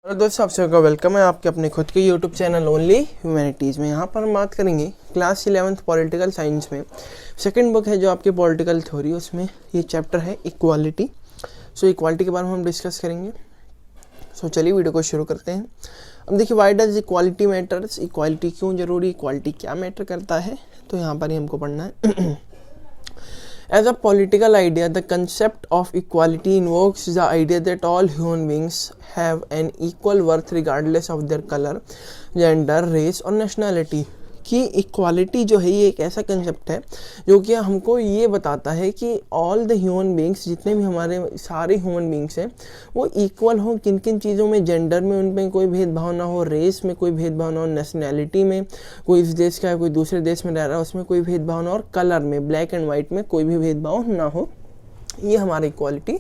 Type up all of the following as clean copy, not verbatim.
Hello दोस्तों, आप सबका वेलकम है आपके अपने खुद के यूट्यूब चैनल ओनली ह्यूमैनिटीज़ में। यहाँ पर हम बात करेंगे क्लास 11th पॉलिटिकल साइंस में सेकंड बुक है जो आपकी पॉलिटिकल थ्योरी, उसमें ये चैप्टर है इक्वालिटी। सो इक्वालिटी के बारे में हम डिस्कस करेंगे। सो चलिए वीडियो को शुरू करते हैं। अब देखिए, why does equality matters, equality क्यों जरूरी, इक्वालिटी क्या मैटर करता है, तो यहाँ पर ही हमको पढ़ना है। As a political idea, the concept of equality invokes the idea that all human beings have an equal worth regardless of their color, gender, race और nationality। कि इक्वालिटी जो है ये एक ऐसा कंसेप्ट है जो कि हमको ये बताता है कि ऑल द ह्यूमन बींग्स, जितने भी हमारे सारे ह्यूमन बींग्स हैं, वो इक्वल हो। किन किन चीज़ों में, जेंडर में उनमें कोई भेदभाव ना हो, रेस में कोई भेदभाव ना हो, नेशनैलिटी में कोई इस देश का है कोई दूसरे देश में रह रहा है उसमें कोई भेदभाव ना हो, और कलर में, ब्लैक एंड वाइट में कोई भी भेदभाव ना हो। ये हमारी equality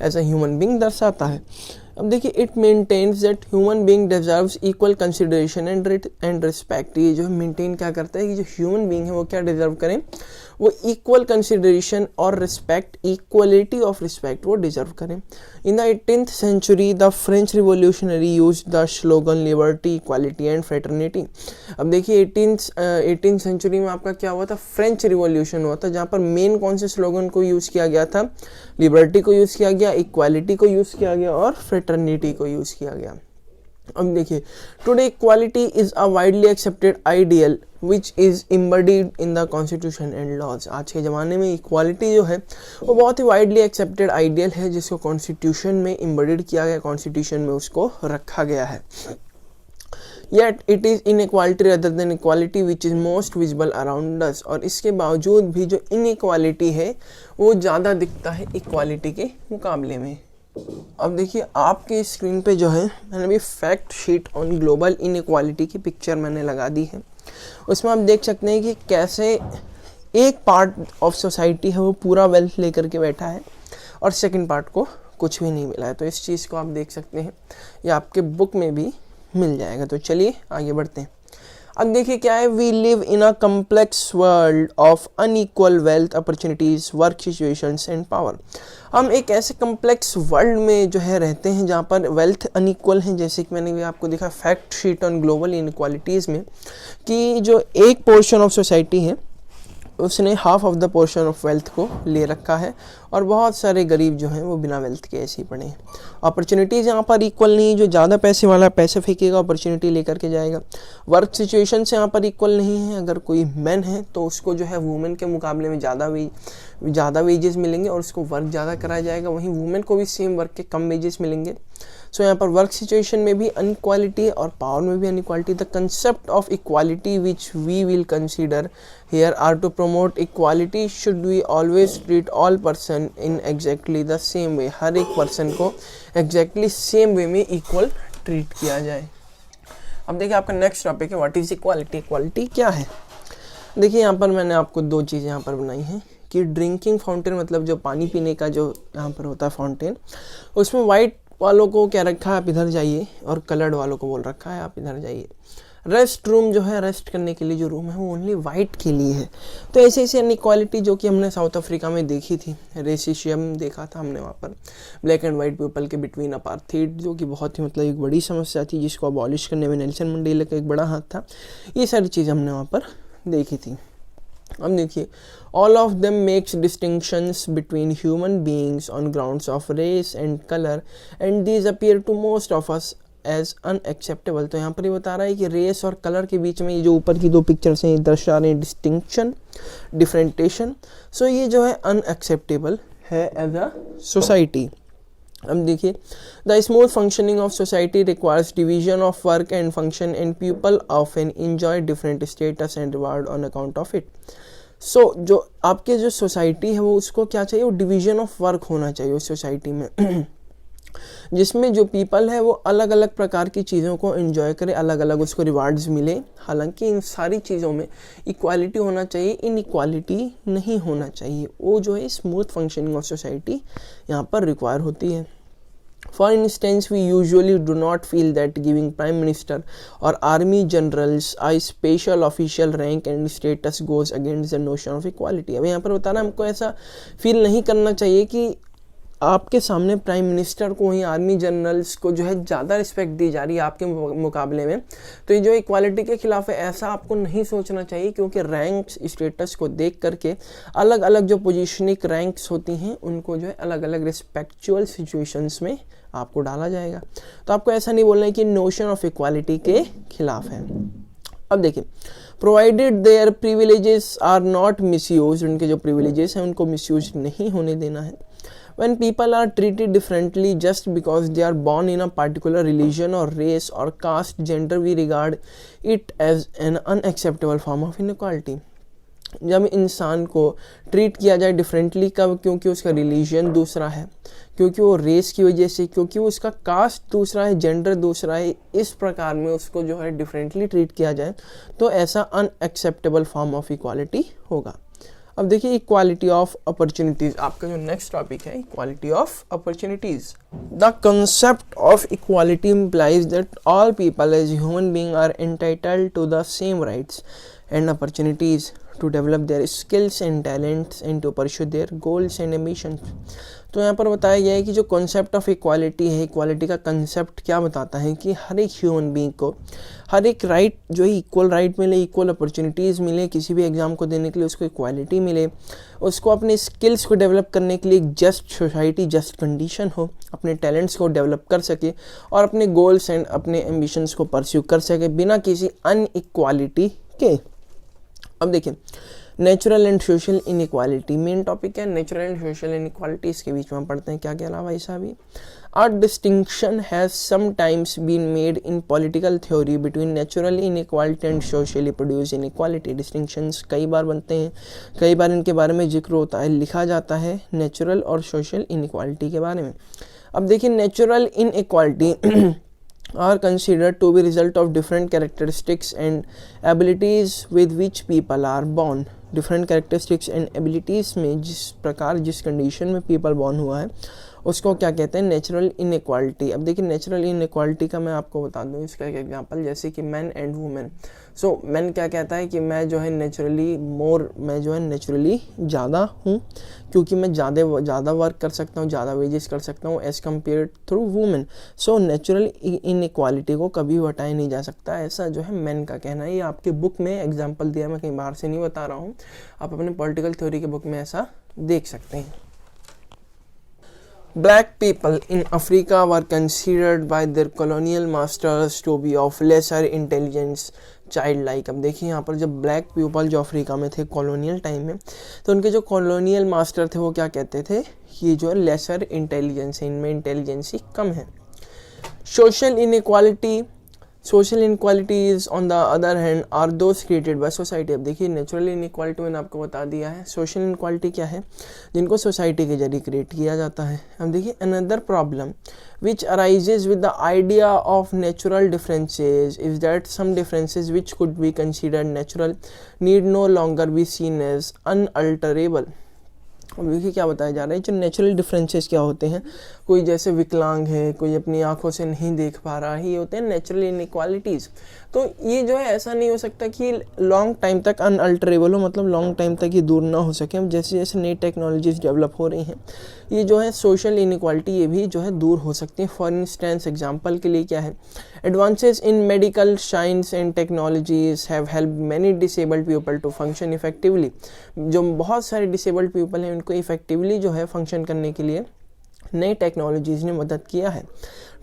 as a human being दर्शाता है। अब देखिए, it maintains that human being deserves equal consideration and respect. ये जो मेंटेन क्या करता है कि जो ह्यूमन बीइंग है वो क्या डिजर्व करें, वो इक्वल कंसिडरेशन और रिस्पेक्ट, इक्वलिटी ऑफ रिस्पेक्ट वो डिजर्व करें। In the 18th century the French revolutionary use the slogan liberty, equality and fraternity. अब देखिए, 18th सेंचुरी में आपका क्या हुआ था, फ्रेंच रिवोल्यूशन हुआ था, जहाँ पर मेन कौन से स्लोगन को यूज़ किया गया था, लिबर्टी को यूज़ किया गया, इक्वालिटी को यूज़ किया गया और फ्रेटर्निटी को यूज़ किया गया। अब देखिए, today equality is a widely accepted ideal which is embodied in the constitution and laws. आज के ज़माने में इक्वालिटी जो है वो बहुत ही वाइडली एक्सेप्टेड आइडियल है, जिसको कॉन्स्टिट्यूशन में इम्बडीड किया गया, कॉन्स्टिट्यूशन में उसको रखा गया है। Yet it is inequality rather than equality which is most visible around us। और इसके बावजूद भी जो इनइक्वालिटी है वो ज़्यादा दिखता है इक्वालिटी के मुकाबले में। अब देखिए, आपके स्क्रीन पे जो है मैंने भी fact sheet on global inequality की पिक्चर मैंने लगा दी है। उसमें आप देख सकते हैं कि कैसे एक पार्ट ऑफ सोसाइटी है वो पूरा वेल्थ लेकर के बैठा है और सेकंड पार्ट को कुछ भी नहीं मिला है। तो इस चीज़ को आप देख सकते हैं, ये आपके बुक में भी मिल जाएगा। तो चलिए आगे बढ़ते हैं। अब देखिए क्या है, we live in a complex world of unequal wealth, opportunities, work situations and power. हम एक ऐसे कम्प्लेक्स वर्ल्ड में जो है रहते हैं जहाँ पर वेल्थ अनइक्वल है, जैसे कि मैंने भी आपको दिखा fact sheet on global inequalities में, कि जो एक पोर्शन ऑफ सोसाइटी है उसने half of the portion of wealth को ले रखा है और बहुत सारे गरीब जो हैं वो बिना वेल्थ के ऐसे ही पड़े हैं। अपॉर्चुनिटीज़ यहाँ पर इक्वल नहीं, जो ज़्यादा पैसे वाला पैसे फेंकेगा अपॉर्चुनिटी लेकर के जाएगा। वर्क सिचुएशंस यहाँ पर इक्वल नहीं है, अगर कोई मैन है तो उसको जो है वुमेन के मुकाबले में ज़्यादा वेजेस मिलेंगे और उसको वर्क ज़्यादा कराया जाएगा, वहीं वुमेन को भी सेम वर्क के कम वेजेस मिलेंगे। सो यहाँ पर वर्क सिचुएशन में भी अनइक्वालिटी और पावर में भी inequality. The concept of equality which we will consider here are to promote equality should we always treat all person in exactly the same way. हर एक पर्सन को एग्जैक्टली सेम वे में equal treat किया जाए। अब देखिए, आपका next topic है व्हाट इज़ इक्वालिटी। इक्वालिटी क्या है? देखिए, यहाँ पर मैंने आपको दो चीज़ें यहाँ पर बनाई हैं कि ड्रिंकिंग फाउंटेन, मतलब जो पानी पीने का जो यहाँ पर होता है फाउंटेन, उसमें वाइट वालों को क्या रखा है, आप इधर जाइए, और कलर्ड वालों को बोल रखा है आप इधर जाइए। रेस्ट रूम जो है, रेस्ट करने के लिए जो रूम है वो ओनली वाइट के लिए है। तो ऐसे ऐसे अनइक्वालिटी जो कि हमने साउथ अफ्रीका में देखी थी, रेसिज्म देखा था हमने वहाँ पर, ब्लैक एंड वाइट पीपल के बिटवीन अपार्थाइड, जो कि बहुत ही मतलब एक बड़ी समस्या थी जिसको अबॉलिश करने में नेल्सन मंडेला का एक बड़ा हाथ था। ये सारी चीज़ हमने वहाँ पर देखी थी। अब देखिए, all of them makes distinctions between human beings on grounds of race and color and these appear to most of us as unacceptable। तो यहाँ पर ये बता रहा है कि रेस और कलर के बीच में ये जो ऊपर की दो पिक्चर्स हैं दर्शा रहे हैं डिस्टिंक्शन, डिफरेंटेशन। सो ये जो है अनएक्सेप्टेबल है एज अ सोसाइटी। अब देखिए, the smooth functioning of society requires division of work and function and people often enjoy different status and reward on account of it. So जो आपके जो सोसाइटी है वो उसको क्या चाहिए, वो डिवीजन ऑफ वर्क होना चाहिए उस सोसाइटी में जिसमें जो पीपल है वो अलग अलग प्रकार की चीज़ों को एंजॉय करे, अलग अलग उसको रिवार्ड्स मिले। हालांकि इन सारी चीज़ों में इक्वालिटी होना चाहिए, इनइक्वालिटी नहीं होना चाहिए। वो जो है स्मूथ फंक्शनिंग ऑफ सोसाइटी यहाँ पर रिक्वायर होती है। For instance, we usually do not feel that giving Prime Minister or Army Generals a special official rank and status goes against the notion of equality। अब यहाँ पर बताना, हमको ऐसा फील नहीं करना चाहिए कि आपके सामने प्राइम मिनिस्टर को ही, आर्मी जनरल्स को जो है ज़्यादा रिस्पेक्ट दी जा रही है आपके मुकाबले में, तो ये जो इक्वालिटी के खिलाफ है, ऐसा आपको नहीं सोचना चाहिए, क्योंकि रैंक्स स्टेटस को देख करके अलग अलग जो पोजिशनिक रैंक्स होती हैं उनको जो है अलग अलग रिस्पेक्चुअल सिचुएशंस में आपको डाला जाएगा। तो आपको ऐसा नहीं बोलना है कि नोशन ऑफ इक्वालिटी के खिलाफ है। अब देखिए, provided their privileges are not misuse, उनके जो प्रिविलेजेस हैं उनको मिसयूज नहीं होने देना है। When people are treated differently just because they are born in a particular religion or race or caste, gender, we regard it as an unacceptable form of inequality. जब इंसान को ट्रीट किया जाए डिफरेंटली, कब? क्योंकि उसका रिलीजन दूसरा है, क्योंकि वो रेस की वजह से, क्योंकि वो उसका कास्ट दूसरा है, जेंडर दूसरा है, इस प्रकार में उसको जो है डिफरेंटली ट्रीट किया जाए तो ऐसा अनएक्सेप्टेबल फॉर्म ऑफ इक्वालिटी होगा। अब देखिए, इक्वालिटी ऑफ अपॉर्चुनिटीज, आपका जो नेक्स्ट टॉपिक है, equality of opportunities. The concept of equality implies that all people as human being are entitled to the same rights and opportunities to develop their skills and talents and to pursue their goals and ambitions। तो यहाँ पर बताया गया है कि जो concept of equality है, equality का कंसेप्ट क्या बताता है कि हर एक ह्यूमन बीइंग को हर एक राइट जो है इक्वल राइट मिले, इक्वल अपॉर्चुनिटीज़ मिले, किसी भी एग्ज़ाम को देने के लिए उसको इक्वालिटी मिले, उसको अपने स्किल्स को डेवलप करने के लिए एक जस्ट सोसाइटी, जस्ट कंडीशन हो, अपने टैलेंट्स को डेवलप कर सके और अपने गोल्स एंड अपने एम्बिशंस को परस्यू कर सके बिना किसी अनइक्वालिटी के। अब देखिए, natural and social inequality main topic है। नेचुरल एंड सोशल इनइक्वालिटी, इसके बीच में हम पढ़ते हैं क्या क्या अलावा ऐसा भी। A distinction has sometimes been made in political theory between natural inequality and socially produced inequality। Distinctions कई बार बनते हैं, कई बार इनके बारे में जिक्र होता है, लिखा जाता है नेचुरल और सोशल इनइक्वालिटी के बारे में। अब देखिए, natural inequality are considered to be result of different characteristics and abilities with which people are born। different characteristics and abilities में जिस प्रकार, जिस कंडीशन में people born हुआ है उसको क्या कहते हैं? Natural inequality. अब देखिए, नेचुरल इनइक्वालिटी का मैं आपको बता दूं इसका एक एग्जांपल, जैसे कि man and women. So man क्या कहता है कि मैं जो है नेचुरली मैं जो है नेचुरली ज़्यादा हूँ, क्योंकि मैं ज़्यादा वर्क कर सकता हूँ, ज़्यादा वेजेस कर सकता हूँ as compare through women. So natural inequality को कभी हटाया नहीं जा सकता, ऐसा जो है मैन का कहना है। ये आपके बुक में एग्जाम्पल दिया, मैं कहीं बाहर से नहीं बता रहा हूँ, आप अपने पॉलिटिकल थ्योरी के बुक में ऐसा देख सकते हैं। Black people in Africa were considered by their colonial masters to be of lesser intelligence, childlike। अब देखिए, यहाँ पर जब ब्लैक पीपल जो अफ्रीका में थे कॉलोनियल टाइम में, तो उनके जो कॉलोनियल मास्टर थे वो क्या कहते थे? ये जो है लेसर इंटेलिजेंस है, इनमें इंटेलिजेंसी कम है। Social inequality, social inequalities on the other hand are those created by society. अब देखिए, नेचुरल इनइक्वालिटी मैंने आपको बता दिया है, सोशल इनइक्वालिटी क्या है? जिनको सोसाइटी के जरिए क्रिएट किया जाता है। अब देखिए, another problem which arises with the idea of natural differences is that some differences which could be considered natural need no longer be seen as unalterable। अब देखिए क्या बताया जा रहा है, जो नेचुरल डिफरेंसेस क्या होते हैं, कोई जैसे विकलांग है, कोई अपनी आंखों से नहीं देख पा रहा है, ये होते हैं नेचुरल इनइक्वालिटीज़। तो ये जो है ऐसा नहीं हो सकता कि लॉन्ग टाइम तक अनअल्टरेबल हो, मतलब लॉन्ग टाइम तक ये दूर ना हो सके। अब जैसे जैसे नई टेक्नोलॉजीज डेवलप हो रही हैं, ये जो है सोशल इनइक्वालिटी ये भी जो है दूर हो सकती है। फॉर इंस्टेंस, एग्जांपल के लिए क्या है, advances in medical science and technologies have help many disabled people to function effectively. जो बहुत सारे डिसेबल्ड पीपल हैं उनको इफेक्टिवली जो है फंक्शन करने के लिए नई टेक्नोलॉजीज़ ने मदद किया है।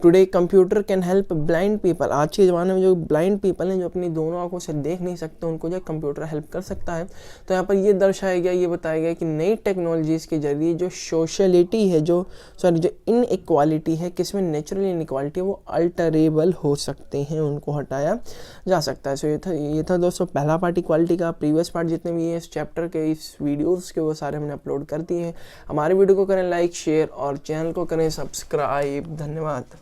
Today computer can help blind people. आज के ज़माने में जो ब्लाइंड पीपल हैं, जो अपनी दोनों आंखों से देख नहीं सकते, उनको जो कंप्यूटर हेल्प कर सकता है। तो यहाँ पर ये दर्शाया गया, ये बताया गया कि नई टेक्नोलॉजीज़ के जरिए जो सोशलिटी है, जो इनइक्वालिटी है, किसमें नेचुरल इनइक्वालिटी है, वो अल्टरेबल हो सकते हैं, उनको हटाया जा सकता है। सो ये था दोस्तों पहला पार्ट इक्वालिटी का। प्रीवियस पार्ट जितने भी हैं इस चैप्टर के, इस वीडियोज़ के, वो सारे हमने अपलोड कर दिए हैं। हमारे वीडियो को करें लाइक, शेयर और चैनल को करें सब्सक्राइब। धन्यवाद।